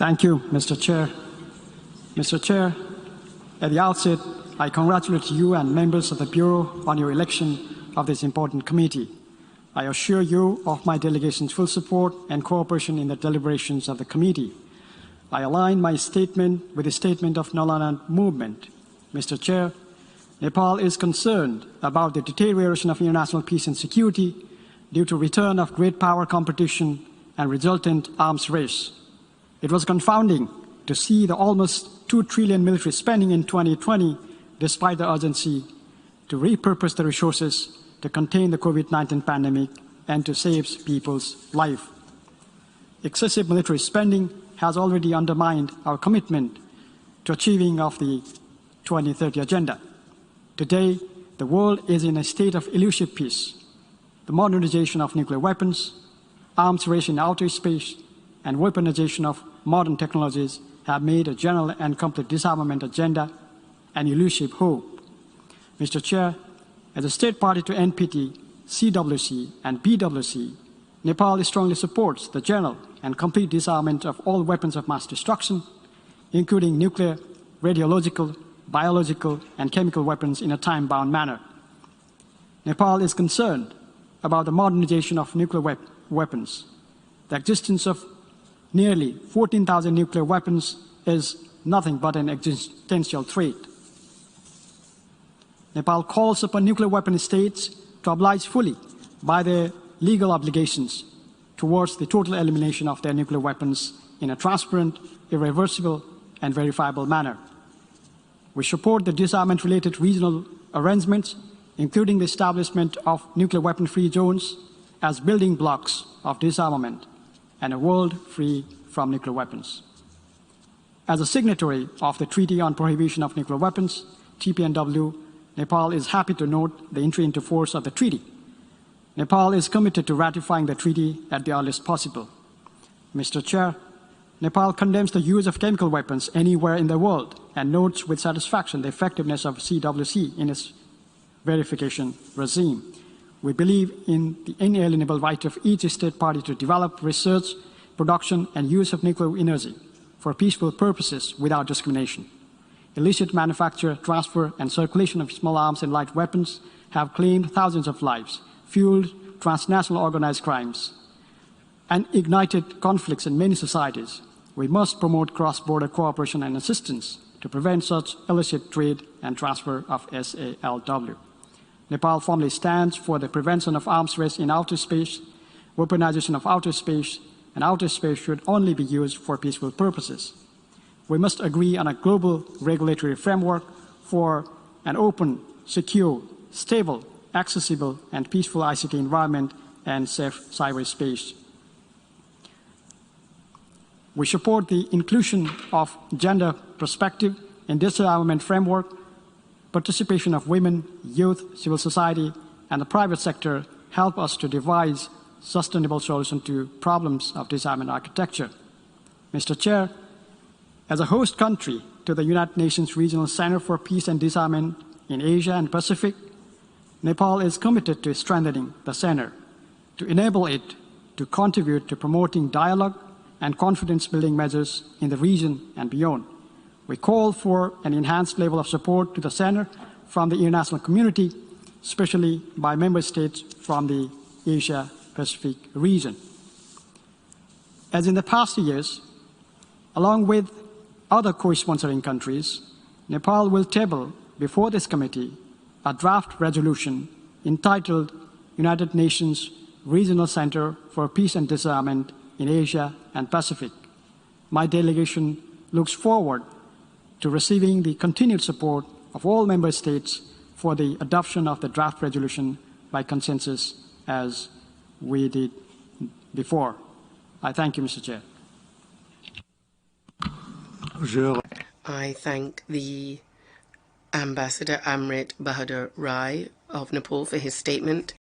Thank you, Mr. Chair. Mr. Chair, at the outset, I congratulate you and members of the Bureau on your election of this important committee. I assure you of my delegation's full support and cooperation in the deliberations of the committee. I align my statement with the statement of non-aligned movement. Mr. Chair, Nepal is concerned about the deterioration of international peace and security due to return of great power competition and resultant arms race. It was confounding to see the almost 2 trillion military spending in 2020, despite the urgency to repurpose the resources to contain the COVID-19 pandemic and to save people's life. Excessive military spending has already undermined our commitment to achieving of the 2030 agenda. Today, the world is in a state of elusive peace. The modernization of nuclear weapons, arms race in outer space, and weaponization of modern technologies have made a general and complete disarmament agenda an elusive hope. Mr. Chair, as a state party to NPT, CWC, and BWC, Nepal strongly supports the general and complete disarmament of all weapons of mass destruction, including nuclear, radiological, biological, and chemical weapons in a time-bound manner. Nepal is concerned about the modernization of nuclear weapons. The existence of nearly 14,000 nuclear weapons is nothing but an existential threat. Nepal calls upon nuclear weapon states to oblige fully by their legal obligations towards the total elimination of their nuclear weapons in a transparent, irreversible, and verifiable manner. We support the disarmament-related regional arrangements, including the establishment of nuclear weapon-free zones as building blocks of disarmament and a world free from nuclear weapons. As a signatory of the Treaty on Prohibition of Nuclear Weapons, TPNW, Nepal is happy to note the entry into force of the treaty. Nepal is committed to ratifying the treaty at the earliest possible. Mr. Chair, Nepal condemns the use of chemical weapons anywhere in the world and notes with satisfaction the effectiveness of CWC in its verification regime. We believe in the inalienable right of each state party to develop, research, production, and use of nuclear energy for peaceful purposes without discrimination. Illicit manufacture, transfer, and circulation of small arms and light weapons have claimed thousands of lives, fueled transnational organized crimes, and ignited conflicts in many societies. We must promote cross-border cooperation and assistance to prevent such illicit trade and transfer of SALW. Nepal firmly stands for the prevention of arms race in outer space, weaponization of outer space, and outer space should only be used for peaceful purposes. We must agree on a global regulatory framework for an open, secure, stable, accessible, and peaceful ICT environment and safe cyberspace. We support the inclusion of gender perspective in disarmament framework. Participation of women, youth, civil society, and the private sector help us to devise sustainable solutions to problems of disarmament architecture. Mr. Chair, as a host country to the United Nations Regional Center for Peace and Disarmament in Asia and Pacific, Nepal is committed to strengthening the center, to enable it to contribute to promoting dialogue and confidence-building measures in the region and beyond. We call for an enhanced level of support to the center from the international community, especially by member states from the Asia-Pacific region. As in the past years, along with other co-sponsoring countries, Nepal will table before this committee a draft resolution entitled United Nations Regional Center for Peace and Disarmament in Asia and Pacific. My delegation looks forward to receiving the continued support of all member states for the adoption of the draft resolution by consensus as we did before. I thank you, Mr. Chair. I thank the Ambassador Amrit B.Rai of Nepal for his statement.